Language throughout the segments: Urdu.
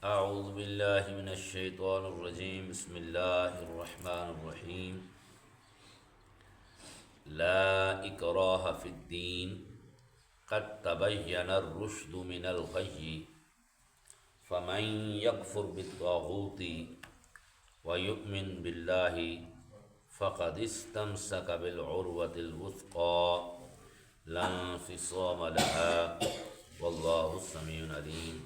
اعوذ باللہ من الشیطان الرجیم بسم اللہ الرحمن الرحیم لا اکراہ فی الدین قد تبین الرشد من الغی فمن یکفر بالطاغوت ویؤمن باللہ فقد استمسک بالعروۃ الوثقی لا انفصام لها واللہ السمیع العلیم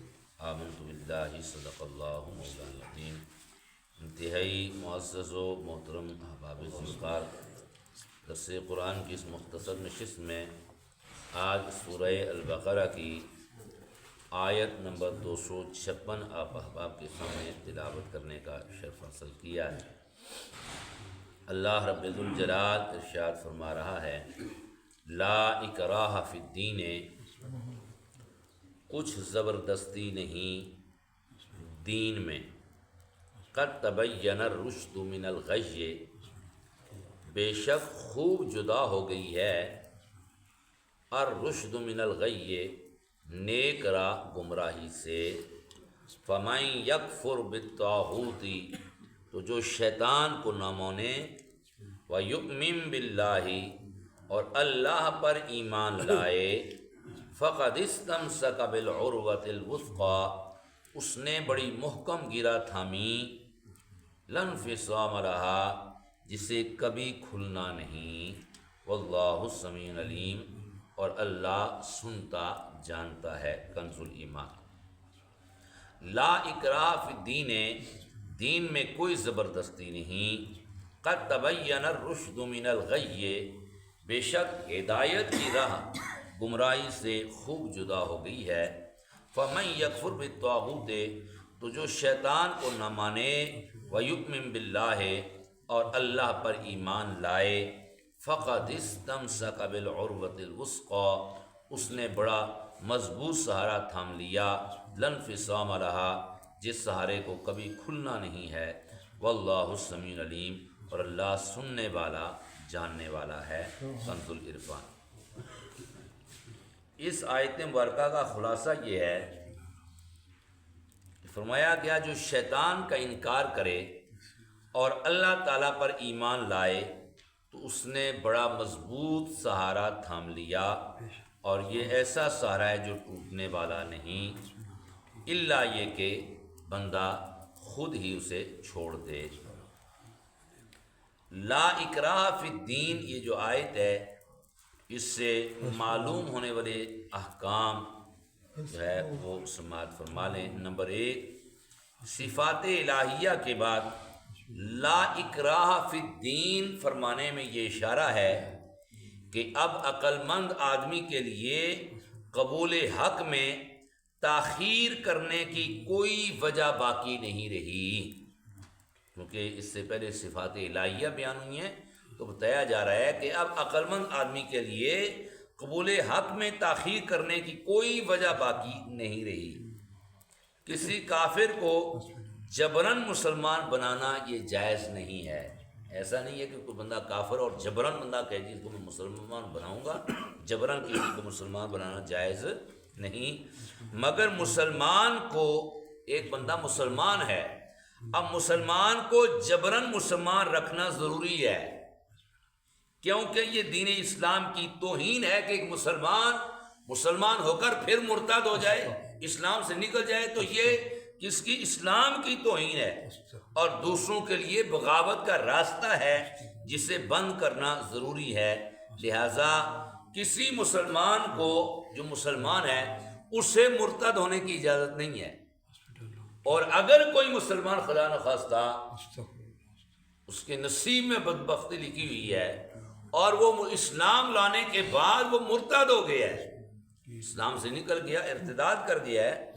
آمنت باللہ صدق اللہ مولانا العظیم۔ انتہائی معزز و محترم احباب ذوالفقار، درس قرآن کی اس مختصر نشست میں آج سورہ البقرہ کی آیت نمبر 256 آپ احباب کے سامنے تلاوت کرنے کا شرف حاصل کیا ہے۔ اللہ رب ذوالجلال ارشاد فرما رہا ہے، لا اکراہ فی الدین، کچھ زبردستی نہیں دین میں، قد تبین الرشد من الغی، بے شک خوب جدا ہو گئی ہے الرشد من الغی، نیک راہ گمراہی سے، فمن یکفر بالطاغوت، تو جو شیطان کو نہ مانے، ویؤمن باللہ، اور اللہ پر ایمان لائے، فقد استمسک بالعروۃ الوثقی، اس نے بڑی محکم گرہ تھامی، لا انفصام لها، جسے کبھی کھلنا نہیں، واللہ السمیع العلیم، اور اللہ سنتا جانتا ہے۔ کنز الایمان۔ لا اکراہ فی الدین، دین میں کوئی زبردستی نہیں، قد تبین الرشد من الغی، بے شک ہدایت کی راہ گمراہی سے خوب جدا ہو گئی ہے، فمن یکفر بالطاغوت، تو جو شیطان کو نہ مانے، ویؤمن باللہ، اور اللہ پر ایمان لائے، فقد استمسک بالعروۃ الوثقی، اس نے بڑا مضبوط سہارا تھام لیا، لا انفصام لها، جس سہارے کو کبھی کھلنا نہیں ہے، واللہ السمیع العلیم، اور اللہ سننے والا جاننے والا ہے۔ کنز العرفان۔ اس آیت مبارکہ کا خلاصہ یہ ہے کہ فرمایا گیا جو شیطان کا انکار کرے اور اللہ تعالیٰ پر ایمان لائے تو اس نے بڑا مضبوط سہارا تھام لیا، اور یہ ایسا سہارا ہے جو ٹوٹنے والا نہیں، الا یہ کہ بندہ خود ہی اسے چھوڑ دے۔ لا اکراہ فی الدین، یہ جو آیت ہے اس سے معلوم ہونے والے احکام جو ہے وہ سماعت فرما لیں۔ نمبر 1، صفات الہیہ کے بعد لا اکراہ فی الدین فرمانے میں یہ اشارہ ہے کہ اب عقل مند آدمی کے لیے قبول حق میں تاخیر کرنے کی کوئی وجہ باقی نہیں رہی، کیونکہ اس سے پہلے صفات الہیہ بیان ہوئی ہیں تو بتایا جا رہا ہے کہ اب عقل مند آدمی کے لیے قبول حق میں تاخیر کرنے کی کوئی وجہ باقی نہیں رہی۔ کسی کافر کو جبراً مسلمان بنانا یہ جائز نہیں ہے۔ ایسا نہیں ہے کہ کوئی بندہ کافر اور جبراً بندہ کہے جی اس کو میں مسلمان بناؤں گا، جبراً کسی کو مسلمان بنانا جائز نہیں، مگر مسلمان کو، ایک بندہ مسلمان ہے، اب مسلمان کو جبراً مسلمان رکھنا ضروری ہے، کیونکہ یہ دین اسلام کی توہین ہے کہ ایک مسلمان ہو کر پھر مرتد ہو جائے، اسلام سے نکل جائے، تو یہ کس کی؟ اسلام کی توہین ہے، اور دوسروں کے لیے بغاوت کا راستہ ہے جسے بند کرنا ضروری ہے۔ لہذا کسی مسلمان کو جو مسلمان ہے اسے مرتد ہونے کی اجازت نہیں ہے، اور اگر کوئی مسلمان خدا نخواستہ اس کے نصیب میں بدبختی لکھی ہوئی ہے اور وہ اسلام لانے کے بعد وہ مرتد ہو گیا ہے، اسلام سے نکل گیا، ارتداد کر دیا ہے،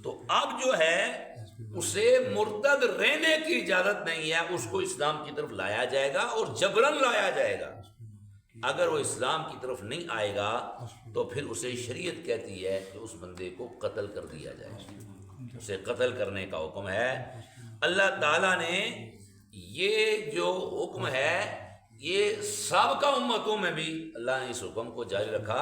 تو اب جو ہے اسے مرتد رہنے کی اجازت نہیں ہے، اس کو اسلام کی طرف لایا جائے گا اور جبراً لایا جائے گا۔ اگر وہ اسلام کی طرف نہیں آئے گا تو پھر اسے شریعت کہتی ہے کہ اس بندے کو قتل کر دیا جائے، اسے قتل کرنے کا حکم ہے۔ اللہ تعالیٰ نے یہ جو حکم ہے یہ سابقہ امتوں میں بھی اللہ نے اس حکم کو جاری رکھا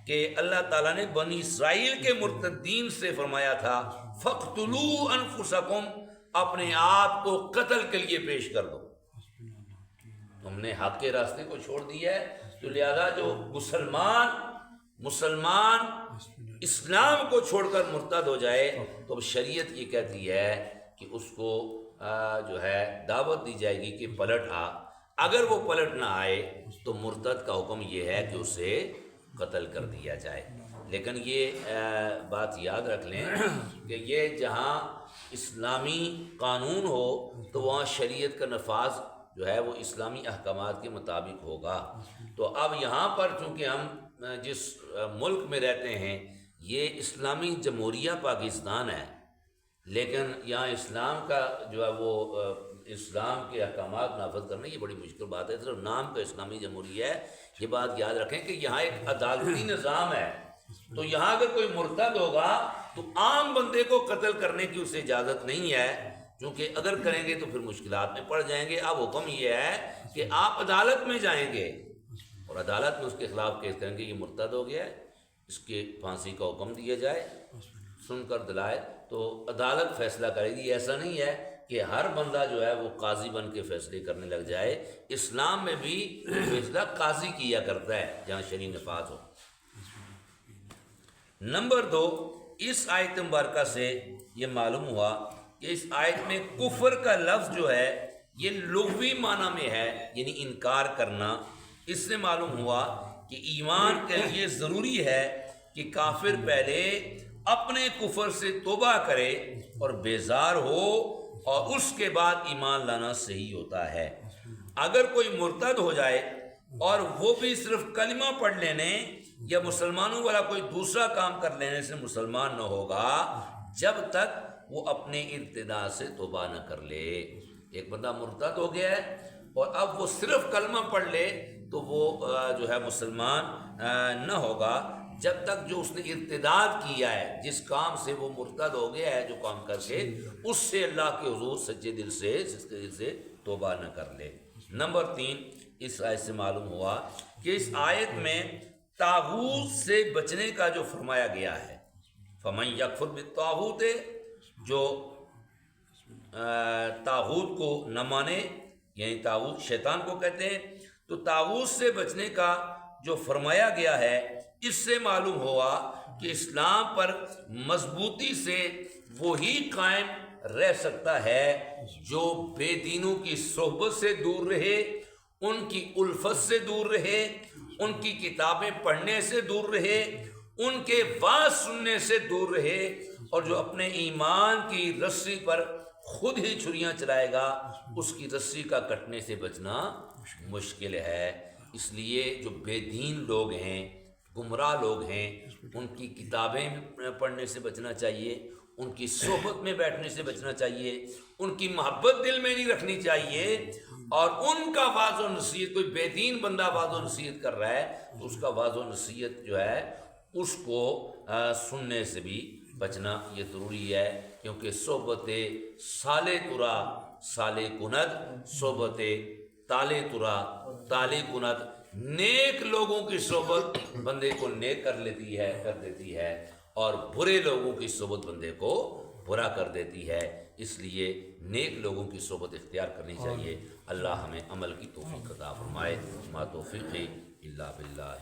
کہ اللہ تعالیٰ نے بنی اسرائیل کے مرتدین سے فرمایا تھا فَاقْتُلُوا أَنفُسَكُمْ، اپنے آپ کو قتل کے لیے پیش کر دو. تم نے حق کے راستے کو چھوڑ دیا ہے، تو لہذا جو مسلمان اسلام کو چھوڑ کر مرتد ہو جائے تو اب شریعت یہ کہتی ہے کہ اس کو جو ہے دعوت دی جائے گی کہ پلٹ آ. اگر وہ پلٹ نہ آئے تو مرتد کا حکم یہ ہے کہ اسے قتل کر دیا جائے. لیکن یہ بات یاد رکھ لیں کہ یہ جہاں اسلامی قانون ہو تو وہاں شریعت کا نفاذ جو ہے وہ اسلامی احکامات کے مطابق ہوگا. تو اب یہاں پر چونکہ ہم جس ملک میں رہتے ہیں یہ اسلامی جمہوریہ پاکستان ہے، لیکن یہاں اسلام کا جو ہے وہ اسلام کے احکامات نافذ کرنا یہ بڑی مشکل بات ہے. صرف نام کا اسلامی جمہوریہ ہے. یہ بات یاد رکھیں کہ یہاں ایک عدالتی نظام ہے، تو یہاں اگر کوئی مرتد ہوگا تو عام بندے کو قتل کرنے کی اسے اجازت نہیں ہے، کیونکہ اگر کریں گے تو پھر مشکلات میں پڑ جائیں گے. اب حکم یہ ہے کہ آپ عدالت میں جائیں گے اور عدالت میں اس کے خلاف کیس کریں گے یہ مرتد ہو گیا ہے، اس کے پھانسی کا حکم دیا جائے. سن کر دلائل تو عدالت فیصلہ کرے گی. ایسا نہیں ہے کہ ہر بندہ جو ہے وہ قاضی بن کے فیصلے کرنے لگ جائے. اسلام میں بھی فیصلہ قاضی کیا کرتا ہے جہاں شرعی نفاذ ہو. نمبر 2، اس آیت مبارکہ سے یہ معلوم ہوا کہ اس آیت میں کفر کا لفظ جو ہے یہ لغوی معنی میں ہے، یعنی انکار کرنا. اس سے معلوم ہوا کہ ایمان کے لیے ضروری ہے کہ کافر پہلے اپنے کفر سے توبہ کرے اور بیزار ہو اور اس کے بعد ایمان لانا صحیح ہوتا ہے. اگر کوئی مرتد ہو جائے اور وہ بھی صرف کلمہ پڑھ لینے یا مسلمانوں والا کوئی دوسرا کام کر لینے سے مسلمان نہ ہوگا جب تک وہ اپنے ارتداد سے توبہ نہ کر لے. ایک بندہ مرتد ہو گیا ہے اور اب وہ صرف کلمہ پڑھ لے تو وہ جو ہے مسلمان نہ ہوگا جب تک جو اس نے ارتداد کیا ہے، جس کام سے وہ مرتد ہو گیا ہے، جو کام کر کے اس سے اللہ کے حضور سچے دل سے توبہ نہ کر لے. نمبر 3، اس آیت سے معلوم ہوا کہ اس آیت میں طاغوت سے بچنے کا جو فرمایا گیا ہے، فَمَن يَكْفُرْ بِالطَّاغُوتِ، جو طاغوت کو نہ مانے، یعنی طاغوت شیطان کو کہتے ہیں، تو طاغوت سے بچنے کا جو فرمایا گیا ہے اس سے معلوم ہوا کہ اسلام پر مضبوطی سے وہی قائم رہ سکتا ہے جو بے دینوں کی صحبت سے دور رہے، ان کی الفت سے دور رہے، ان کی کتابیں پڑھنے سے دور رہے، ان کے وعظ سننے سے دور رہے، اور جو اپنے ایمان کی رسی پر خود ہی چھریاں چلائے گا اس کی رسی کا کٹنے سے بچنا مشکل ہے. اس لیے جو بے دین لوگ ہیں، گمراہ لوگ ہیں، ان کی کتابیں پڑھنے سے بچنا چاہیے، ان کی صحبت میں بیٹھنے سے بچنا چاہیے، ان کی محبت دل میں نہیں رکھنی چاہیے، اور ان کا واعظ و نصیحت، کوئی بے دین بندہ واعظ و نصیحت کر رہا ہے تو اس کا واعظ و نصیحت جو ہے اس کو سننے سے بھی بچنا یہ ضروری ہے. کیونکہ صحبت سالے ترا سالے کند، صحبت تالے ترا تالے کند، نیک لوگوں کی صحبت بندے کو نیک کر دیتی ہے اور برے لوگوں کی صحبت بندے کو برا کر دیتی ہے. اس لیے نیک لوگوں کی صحبت اختیار کرنی چاہیے. اللہ ہمیں عمل کی توفیق عطا فرمائے. ما توفیق الا باللہ.